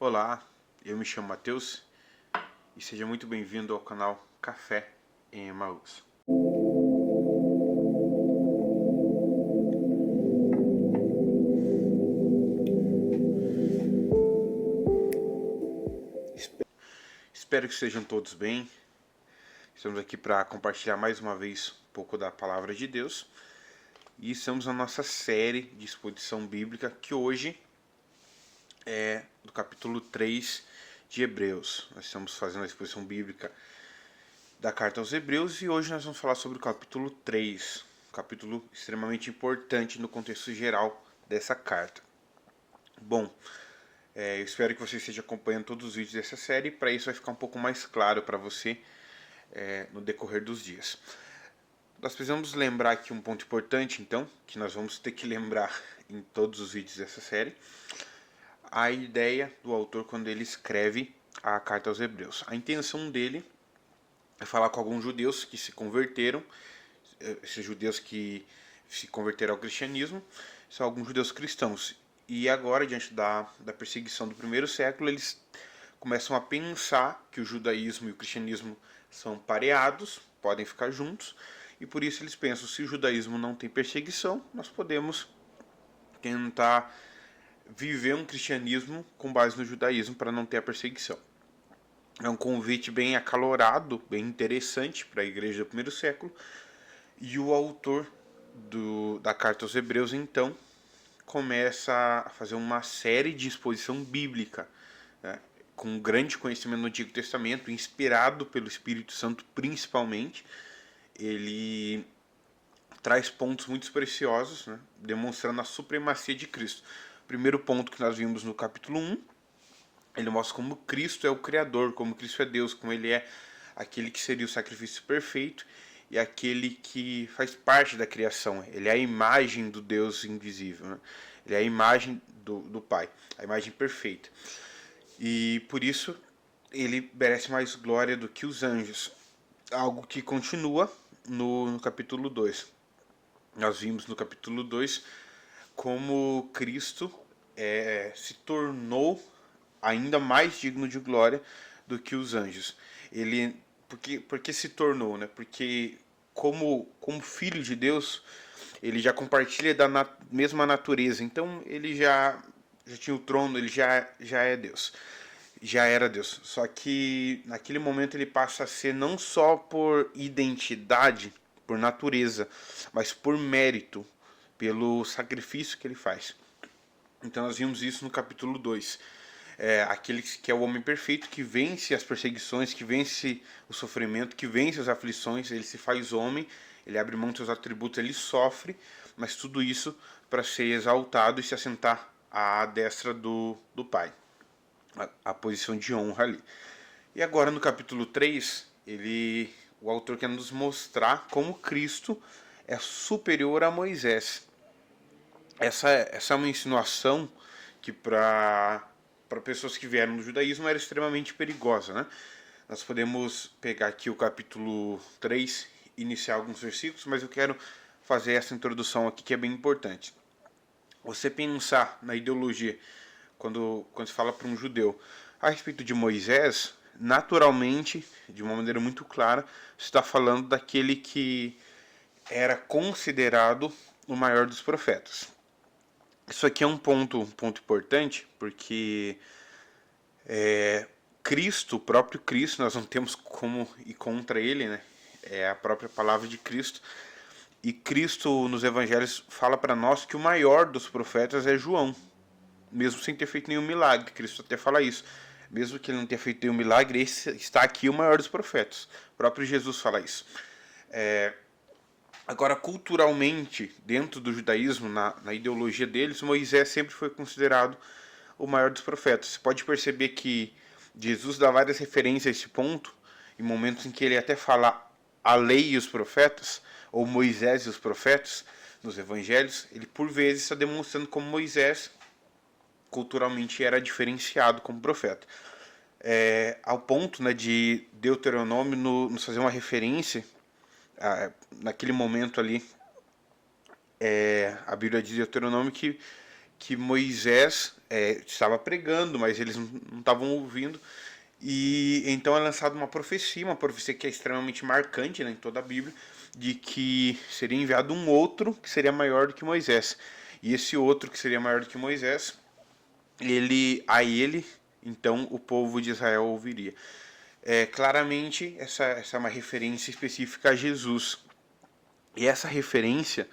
Olá, eu me chamo Matheus e seja muito bem-vindo ao canal Café em Emaús. Espero que sejam todos bem. Estamos aqui para compartilhar mais uma vez um pouco da palavra de Deus e estamos na nossa série de exposição bíblica que hoje é do capítulo 3 de Hebreus. Nós estamos fazendo a exposição bíblica da carta aos Hebreus e hoje nós vamos falar sobre o capítulo 3, um capítulo extremamente importante no contexto geral dessa carta. Bom, eu espero que você esteja acompanhando todos os vídeos dessa série, para isso vai ficar um pouco mais claro para você no decorrer dos dias. Nós precisamos lembrar aqui um ponto importante, então, que nós vamos ter que lembrar em todos os vídeos dessa série, a ideia do autor quando ele escreve a carta aos Hebreus. A intenção dele é falar com alguns judeus que se converteram, esses judeus que se converteram ao cristianismo, são alguns judeus cristãos. E agora, diante da perseguição do primeiro século, eles começam a pensar que o judaísmo e o cristianismo são pareados, podem ficar juntos, e por isso eles pensam, se o judaísmo não tem perseguição, nós podemos tentar viver um cristianismo com base no judaísmo para não ter a perseguição. É um convite bem acalorado, bem interessante para a igreja do primeiro século, e o autor da carta aos Hebreus, então, começa a fazer uma série de exposição bíblica, né, com grande conhecimento no Antigo Testamento, inspirado pelo Espírito Santo principalmente. Ele traz pontos muito preciosos, né, demonstrando a supremacia de Cristo. O primeiro ponto que nós vimos no capítulo 1, ele mostra como Cristo é o Criador, como Cristo é Deus, como ele é aquele que seria o sacrifício perfeito e aquele que faz parte da criação. Ele é a imagem do Deus invisível, né? Ele é a imagem do Pai, a imagem perfeita. E por isso ele merece mais glória do que os anjos. Algo que continua no capítulo 2. Nós vimos no capítulo 2 como Cristo se tornou ainda mais digno de glória do que os anjos. Ele porque se tornou, né? Porque como filho de Deus, ele já compartilha da mesma natureza. Então ele já tinha o trono, ele já é Deus. Já era Deus. Só que naquele momento ele passa a ser não só por identidade, por natureza, mas por mérito, pelo sacrifício que ele faz. Então nós vimos isso no capítulo 2. Aquele que é o homem perfeito, que vence as perseguições, que vence o sofrimento, que vence as aflições, ele se faz homem, ele abre mão dos seus atributos, ele sofre, mas tudo isso para ser exaltado e se assentar à destra do Pai, a posição de honra ali. E agora no capítulo 3, o autor quer nos mostrar como Cristo é superior a Moisés. Essa é uma insinuação que para pessoas que vieram do judaísmo era extremamente perigosa, né? Nós podemos pegar aqui o capítulo 3, iniciar alguns versículos, mas eu quero fazer essa introdução aqui que é bem importante. Você pensar na ideologia, quando se fala para um judeu a respeito de Moisés, naturalmente, de uma maneira muito clara, você está falando daquele que era considerado o maior dos profetas. Isso aqui é um ponto importante, porque Cristo, o próprio Cristo, nós não temos como ir contra ele, né? É a própria palavra de Cristo. E Cristo, nos evangelhos, fala para nós que o maior dos profetas é João, mesmo sem ter feito nenhum milagre. Cristo até fala isso. Mesmo que ele não tenha feito nenhum milagre, esse está aqui o maior dos profetas. O próprio Jesus fala isso. Agora, culturalmente, dentro do judaísmo, na ideologia deles, Moisés sempre foi considerado o maior dos profetas. Você pode perceber que Jesus dá várias referências a esse ponto, em momentos em que ele até fala a lei e os profetas, ou Moisés e os profetas, nos evangelhos, ele por vezes está demonstrando como Moisés culturalmente era diferenciado como profeta. Ao ponto, né, de Deuteronômio nos fazer uma referência, naquele momento ali, a Bíblia diz Deuteronômio que que Moisés estava pregando, mas eles não estavam ouvindo. E então é lançada uma profecia que é extremamente marcante, né, em toda a Bíblia, de que seria enviado um outro que seria maior do que Moisés. E esse outro que seria maior do que Moisés, então o povo de Israel ouviria. Claramente, essa é uma referência específica a Jesus. E essa referência,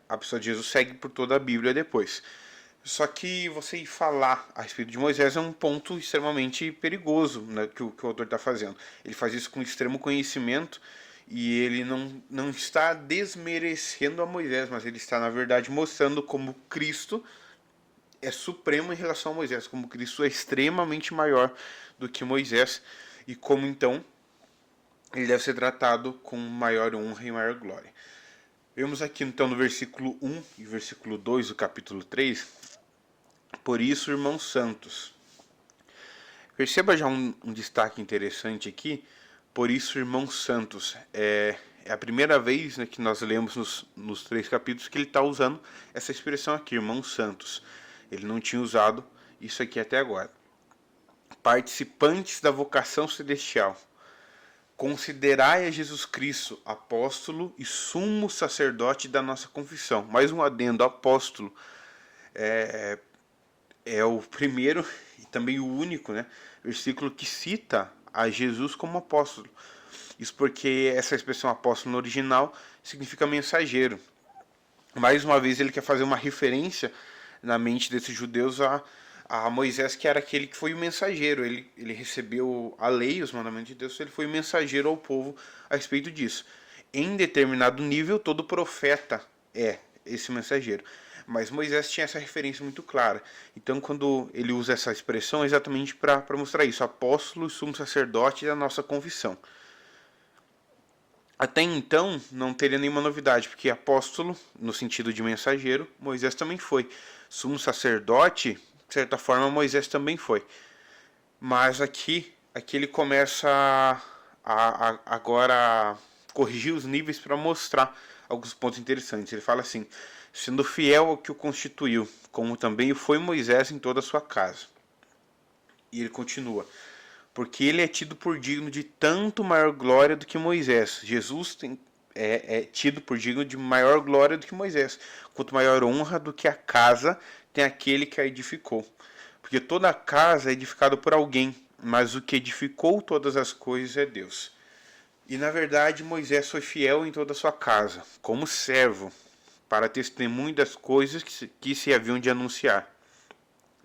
a pessoa de Jesus segue por toda a Bíblia depois. Só que você ir falar a respeito de Moisés é um ponto extremamente perigoso, né, que o autor está fazendo. Ele faz isso com extremo conhecimento e ele não está desmerecendo a Moisés, mas ele está, na verdade, mostrando como Cristo é supremo em relação a Moisés, como Cristo é extremamente maior do que Moisés e como então ele deve ser tratado com maior honra e maior glória. Vemos aqui então no versículo 1 e versículo 2 do capítulo 3, por isso, irmãos santos. Perceba já um destaque interessante aqui, por isso, irmãos santos. É a primeira vez, né, que nós lemos nos 3 capítulos que ele está usando essa expressão aqui, irmãos santos. Ele não tinha usado isso aqui até agora. Participantes da vocação celestial. Considerai a Jesus Cristo apóstolo e sumo sacerdote da nossa confissão. Mais um adendo, apóstolo é o primeiro e também o único, né, versículo que cita a Jesus como apóstolo. Isso porque essa expressão apóstolo no original significa mensageiro. Mais uma vez ele quer fazer uma referência na mente desses judeus a Moisés, que era aquele que foi o mensageiro. Ele recebeu a lei, os mandamentos de Deus, ele foi o mensageiro ao povo a respeito disso. Em determinado nível, todo profeta é esse mensageiro. Mas Moisés tinha essa referência muito clara. Então, quando ele usa essa expressão, é exatamente para mostrar isso. Apóstolo e sumo sacerdote da nossa confissão. Até então, não teria nenhuma novidade, porque apóstolo, no sentido de mensageiro, Moisés também foi. Sumo sacerdote, de certa forma, Moisés também foi. Mas aqui ele começa agora corrigir os níveis para mostrar alguns pontos interessantes. Ele fala assim, sendo fiel ao que o constituiu, como também foi Moisés em toda a sua casa. E ele continua, porque ele é tido por digno de tanto maior glória do que Moisés. Jesus é tido por digno de maior glória do que Moisés, quanto maior honra do que a casa tem aquele que a edificou. Porque toda a casa é edificada por alguém, mas o que edificou todas as coisas é Deus. E na verdade Moisés foi fiel em toda a sua casa, como servo, para testemunho das coisas que se haviam de anunciar.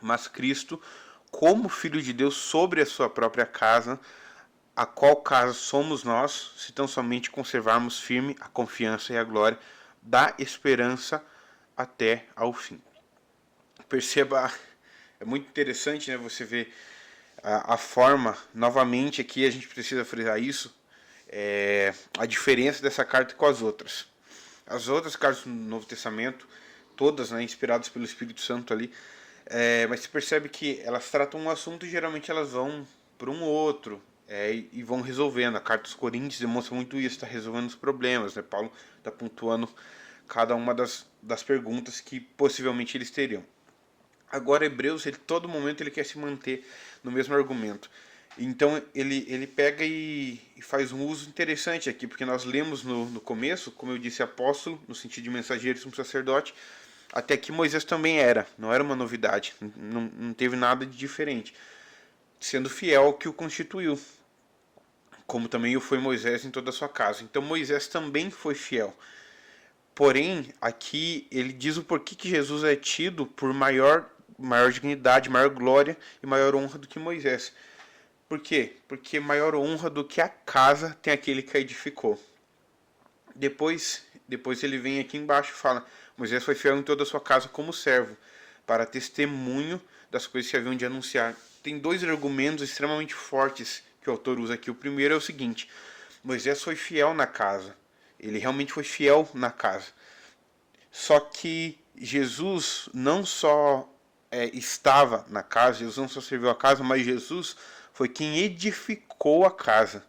Mas Cristo, como Filho de Deus sobre a sua própria casa, a qual casa somos nós, se tão somente conservarmos firme a confiança e a glória da esperança até ao fim. Perceba, é muito interessante, né, você ver a forma, novamente aqui a gente precisa frisar isso, a diferença dessa carta com as outras. As outras cartas do Novo Testamento, todas, né, inspiradas pelo Espírito Santo ali, mas você percebe que elas tratam um assunto e geralmente elas vão para um outro e vão resolvendo. A carta dos Coríntios demonstra muito isso, está resolvendo os problemas, né? Paulo está pontuando cada uma das perguntas que possivelmente eles teriam. Agora Hebreus, todo momento ele quer se manter no mesmo argumento. Então ele pega e faz um uso interessante aqui, porque nós lemos no começo, como eu disse, apóstolo, no sentido de mensageiro e sumo sacerdote, até que Moisés também não era uma novidade, não teve nada de diferente, sendo fiel ao que o constituiu, como também o foi Moisés em toda a sua casa. Então Moisés também foi fiel. Porém, aqui ele diz o porquê que Jesus é tido por maior dignidade, maior glória e maior honra do que Moisés. Por quê? Porque maior honra do que a casa tem aquele que a edificou. Depois ele vem aqui embaixo e fala, Moisés foi fiel em toda a sua casa como servo, para testemunho das coisas que haviam de anunciar. Tem dois argumentos extremamente fortes que o autor usa aqui. O primeiro é o seguinte, Moisés foi fiel na casa. Ele realmente foi fiel na casa. Só que Jesus não só estava na casa, Jesus não só serviu a casa, mas Jesus foi quem edificou a casa.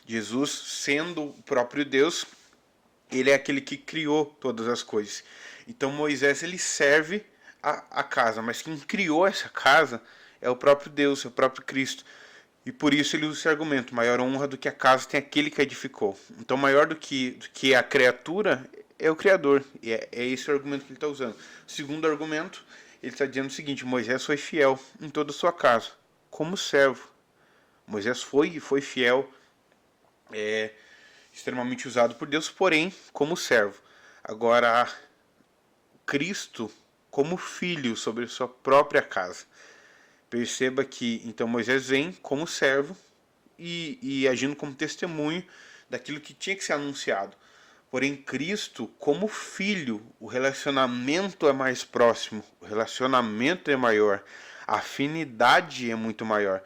Jesus, sendo o próprio Deus, ele é aquele que criou todas as coisas. Então Moisés ele serve a casa, mas quem criou essa casa é o próprio Deus, é o próprio Cristo. E por isso ele usa esse argumento: maior honra do que a casa tem aquele que edificou. Então, maior do que a criatura é o Criador. E é esse o argumento que ele está usando. Segundo argumento, ele está dizendo o seguinte: Moisés foi fiel em toda a sua casa, como servo. Moisés foi fiel, extremamente usado por Deus, porém como servo. Agora, Cristo como filho sobre sua própria casa. Perceba que então Moisés vem como servo e agindo como testemunho daquilo que tinha que ser anunciado. Porém, Cristo, como filho, o relacionamento é mais próximo, o relacionamento é maior, a afinidade é muito maior.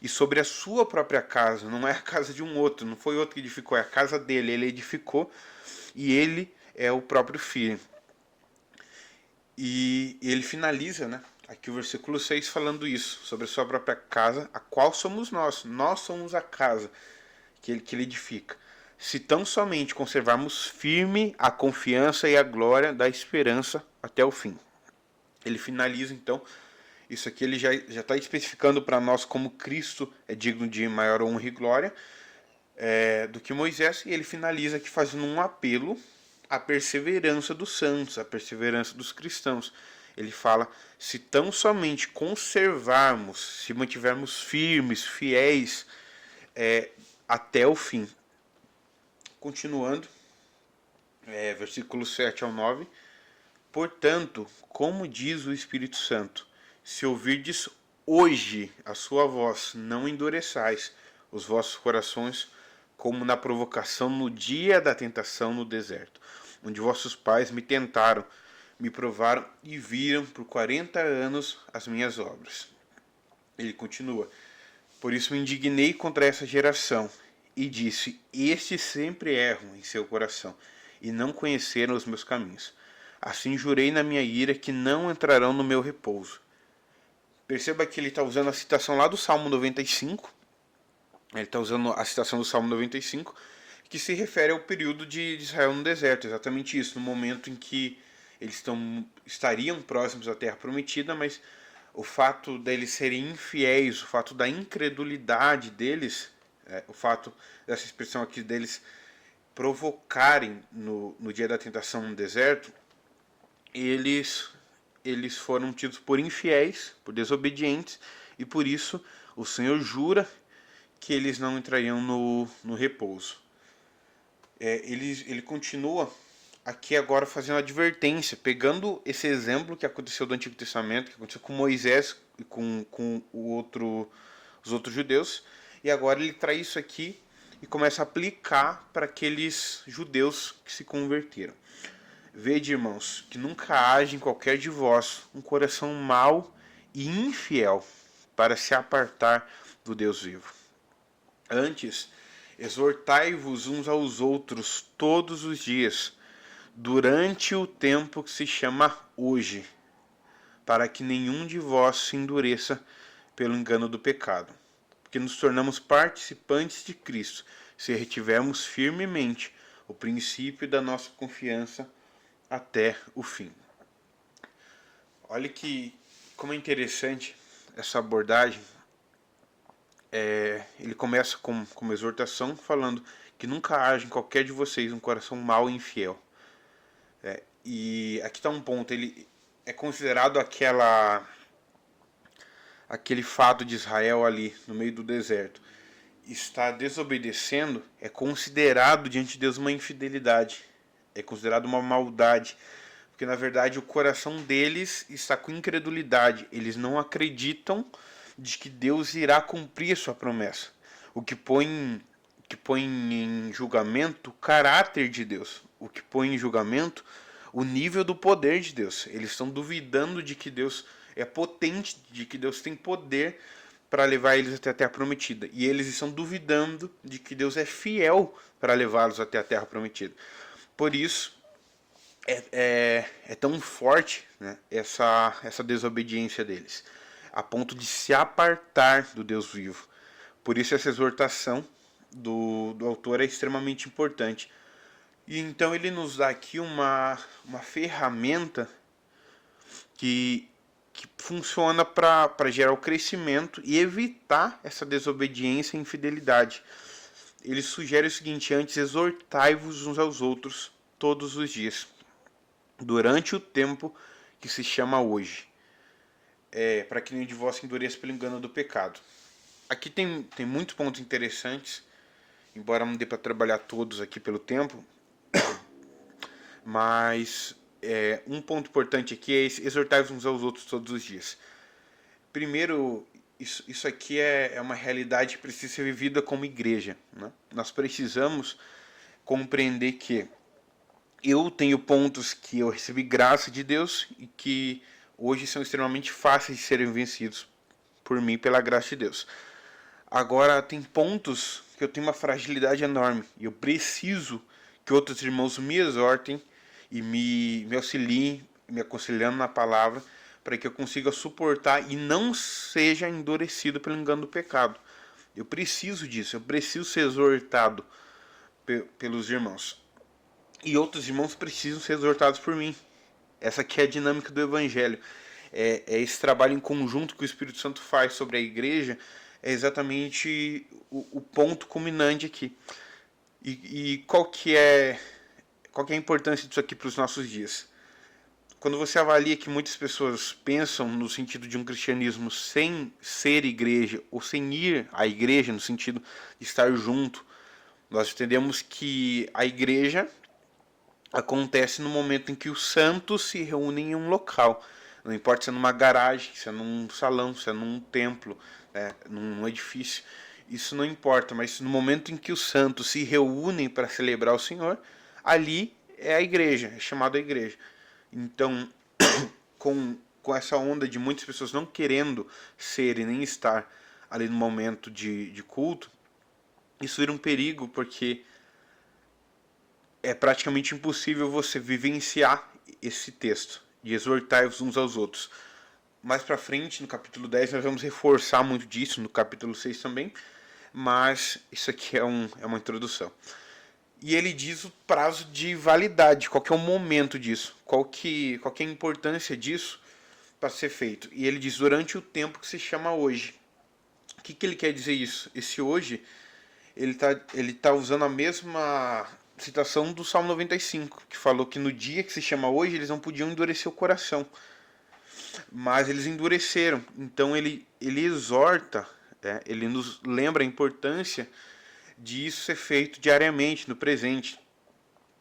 E sobre a sua própria casa, não é a casa de um outro, não foi outro que edificou, é a casa dele, ele edificou e ele é o próprio filho. E ele finaliza, né, aqui o versículo 6 falando isso, sobre a sua própria casa, a qual somos nós somos a casa que ele edifica. Se tão somente conservarmos firme a confiança e a glória da esperança até o fim. Ele finaliza então, isso aqui ele já está especificando para nós como Cristo é digno de maior honra e glória do que Moisés, e ele finaliza aqui fazendo um apelo à perseverança dos santos, à perseverança dos cristãos. Ele fala: se tão somente conservarmos, se mantivermos firmes, fiéis até o fim. Continuando, versículos 7 ao 9. Portanto, como diz o Espírito Santo, se ouvirdes hoje a sua voz, não endureçais os vossos corações, como na provocação no dia da tentação no deserto, onde vossos pais me tentaram, me provaram e viram por 40 anos as minhas obras. Ele continua: por isso me indignei contra essa geração e disse: estes sempre erram em seu coração e não conheceram os meus caminhos. Assim jurei na minha ira que não entrarão no meu repouso. Perceba que ele está usando a citação lá do Salmo 95. Ele está usando a citação do Salmo 95, que se refere ao período de Israel no deserto. Exatamente isso, no momento em que eles estariam próximos à Terra Prometida, mas o fato deles serem infiéis, o fato da incredulidade deles, o fato dessa expressão aqui deles provocarem no dia da tentação no deserto, eles foram tidos por infiéis, por desobedientes, e por isso o Senhor jura que eles não entrariam no repouso. Ele continua aqui agora fazendo advertência, pegando esse exemplo que aconteceu do Antigo Testamento, que aconteceu com Moisés e com os outros judeus, e agora ele traz isso aqui e começa a aplicar para aqueles judeus que se converteram. Vede, irmãos, que nunca haja em qualquer de vós um coração mau e infiel para se apartar do Deus vivo. Antes, exortai-vos uns aos outros todos os dias, durante o tempo que se chama hoje, para que nenhum de vós se endureça pelo engano do pecado. Porque nos tornamos participantes de Cristo, se retivermos firmemente o princípio da nossa confiança até o fim. Olha como é interessante essa abordagem. Ele começa com uma exortação falando que nunca haja em qualquer de vocês um coração mau e infiel. E aqui está um ponto: ele é considerado aquele fato de Israel ali no meio do deserto está desobedecendo, é considerado diante de Deus uma infidelidade, é considerado uma maldade, porque na verdade o coração deles está com incredulidade, eles não acreditam de que Deus irá cumprir sua promessa, o que põe em julgamento o caráter de Deus, o que põe em julgamento o nível do poder de Deus. Eles estão duvidando de que Deus é potente, de que Deus tem poder para levar eles até a Terra Prometida. E eles estão duvidando de que Deus é fiel para levá-los até a Terra Prometida. Por isso, é tão forte, né, essa desobediência deles, a ponto de se apartar do Deus vivo. Por isso essa exortação do autor é extremamente importante. E então ele nos dá aqui uma ferramenta que, que funciona para gerar o crescimento e evitar essa desobediência e infidelidade. Ele sugere o seguinte: antes exortai-vos uns aos outros todos os dias, durante o tempo que se chama hoje, para que nenhum de vós se endureça pelo engano do pecado. Aqui tem muitos pontos interessantes, embora não dê para trabalhar todos aqui pelo tempo, mas um ponto importante aqui é exortar uns aos outros todos os dias. Primeiro, isso aqui é uma realidade que precisa ser vivida como igreja, né? Nós precisamos compreender que eu tenho pontos que eu recebi graça de Deus e que hoje são extremamente fáceis de serem vencidos por mim pela graça de Deus. Agora, tem pontos que eu tenho uma fragilidade enorme e eu preciso que outros irmãos me exortem e me auxiliem, me aconselhando na palavra, para que eu consiga suportar e não seja endurecido pelo engano do pecado. Eu preciso disso, eu preciso ser exortado pelos irmãos. E outros irmãos precisam ser exortados por mim. Essa aqui é a dinâmica do Evangelho. Esse trabalho em conjunto que o Espírito Santo faz sobre a igreja é exatamente o ponto culminante aqui. E qual que é a importância disso aqui para os nossos dias? Quando você avalia que muitas pessoas pensam no sentido de um cristianismo sem ser igreja, ou sem ir à igreja no sentido de estar junto, nós entendemos que a igreja acontece no momento em que os santos se reúnem em um local. Não importa se é numa garagem, se é num salão, se é num templo, num edifício. Isso não importa, mas no momento em que os santos se reúnem para celebrar o Senhor, ali é a igreja, é chamada a igreja. Então, com essa onda de muitas pessoas não querendo ser e nem estar ali no momento de culto, isso vira um perigo, porque é praticamente impossível você vivenciar esse texto, de exortar-vos uns aos outros. Mais pra frente, no capítulo 10, nós vamos reforçar muito disso, no capítulo 6 também, mas isso aqui é uma introdução. E ele diz o prazo de validade, qual que é o momento disso, qual que é a importância disso para ser feito. E ele diz durante o tempo que se chama hoje. O que ele quer dizer isso? Esse hoje, ele tá usando a mesma citação do Salmo 95, que falou que no dia que se chama hoje, eles não podiam endurecer o coração. Mas eles endureceram. Então ele exorta, ele nos lembra a importância de isso ser feito diariamente, no presente.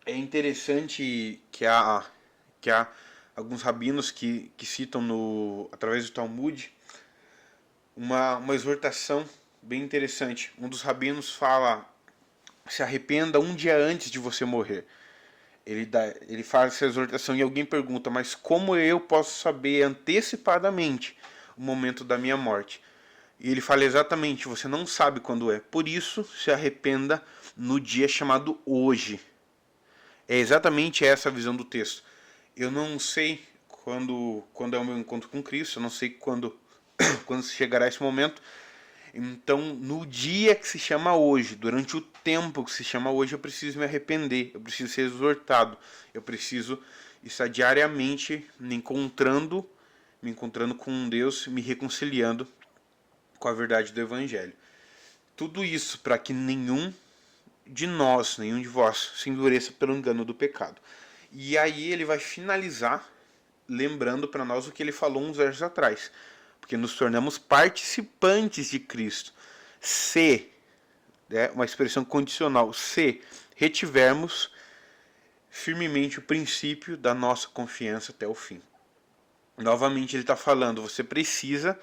É interessante que há alguns rabinos que citam através do Talmud uma exortação bem interessante. Um dos rabinos fala: se arrependa um dia antes de você morrer. Ele faz essa exortação e alguém pergunta: mas como eu posso saber antecipadamente o momento da minha morte? E ele fala exatamente: você não sabe quando é. Por isso, se arrependa no dia chamado hoje. É exatamente essa a visão do texto. Eu não sei quando é o meu encontro com Cristo, eu não sei quando chegará esse momento. Então, no dia que se chama hoje, durante o tempo que se chama hoje, eu preciso me arrepender, eu preciso ser exortado, eu preciso estar diariamente me encontrando com Deus, me reconciliando com a verdade do Evangelho. Tudo isso para que nenhum de nós, nenhum de vós, se endureça pelo engano do pecado. E aí ele vai finalizar lembrando para nós o que ele falou uns versos atrás, porque nos tornamos participantes de Cristo. Se, uma expressão condicional, se retivermos firmemente o princípio da nossa confiança até o fim. Novamente ele está falando, você precisa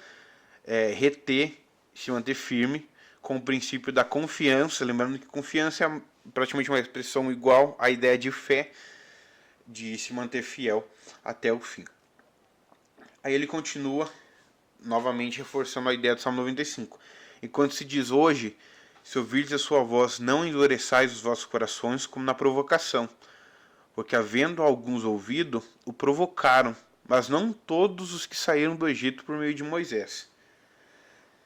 reter, se manter firme com o princípio da confiança, lembrando que confiança é praticamente uma expressão igual à ideia de fé, de se manter fiel até o fim. Aí ele continua, novamente reforçando a ideia do Salmo 95. Enquanto se diz hoje, se ouvirdes a sua voz, não endureçais os vossos corações como na provocação, porque havendo alguns ouvido, o provocaram, mas não todos os que saíram do Egito por meio de Moisés.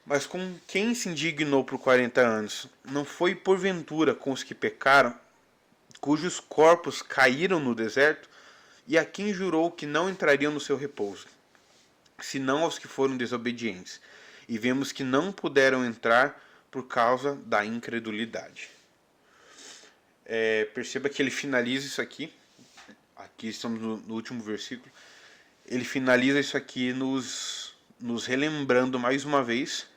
Mas com quem se indignou por 40 anos? Não foi porventura com os que pecaram, cujos corpos caíram no deserto, e a quem jurou que não entrariam no seu repouso? senão aos que foram desobedientes. E vemos que não puderam entrar por causa da incredulidade. Perceba que ele finaliza isso aqui. Aqui estamos no último versículo. Ele finaliza isso aqui nos relembrando mais uma vez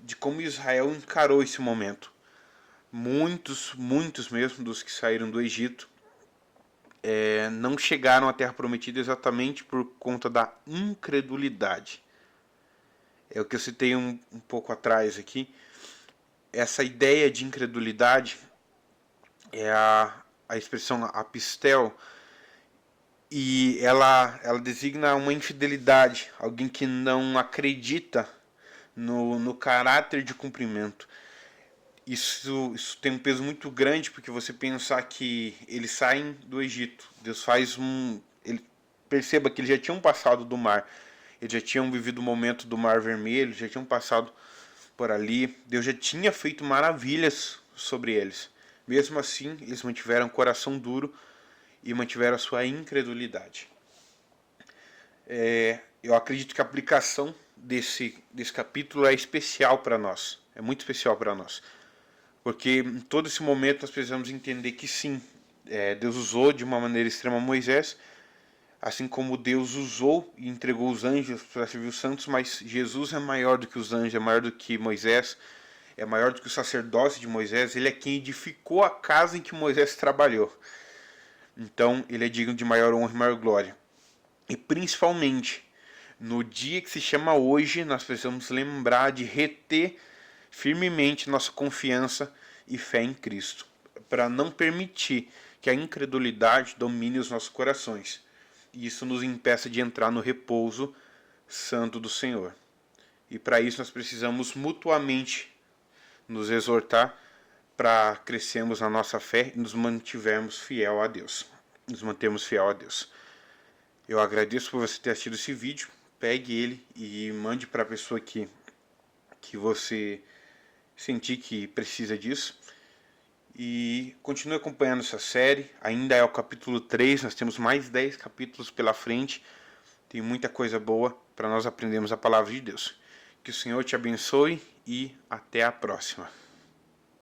de como Israel encarou esse momento. Muitos mesmo dos que saíram do Egito não chegaram à Terra Prometida exatamente por conta da incredulidade. É o que eu citei um pouco atrás aqui. Essa ideia de incredulidade é a expressão apistel, e ela designa uma infidelidade, alguém que não acredita no caráter de cumprimento. Isso tem um peso muito grande, porque você pensar que eles saem do Egito, Deus faz perceba que eles já tinham passado do mar, eles já tinham vivido o momento do Mar Vermelho, já tinham passado por ali, Deus já tinha feito maravilhas sobre eles. Mesmo assim, eles mantiveram o coração duro e mantiveram a sua incredulidade. Eu acredito que a aplicação desse capítulo é especial para nós, é muito especial para nós. Porque em todo esse momento nós precisamos entender que sim, Deus usou de uma maneira extrema Moisés, assim como Deus usou e entregou os anjos para servir os santos, mas Jesus é maior do que os anjos, é maior do que Moisés, é maior do que o sacerdócio de Moisés, ele é quem edificou a casa em que Moisés trabalhou. Então ele é digno de maior honra e maior glória. E principalmente, no dia que se chama hoje, nós precisamos lembrar de reter firmemente nossa confiança e fé em Cristo, para não permitir que a incredulidade domine os nossos corações. E isso nos impeça de entrar no repouso santo do Senhor. E para isso nós precisamos mutuamente nos exortar para crescermos na nossa fé e nos mantivermos fiel a Deus. Nos mantermos fiel a Deus. Eu agradeço por você ter assistido esse vídeo. Pegue ele e mande para a pessoa que você sentir que precisa disso. E continue acompanhando essa série. Ainda é o capítulo 3, nós temos mais 10 capítulos pela frente. Tem muita coisa boa para nós aprendermos a palavra de Deus. Que o Senhor te abençoe e até a próxima.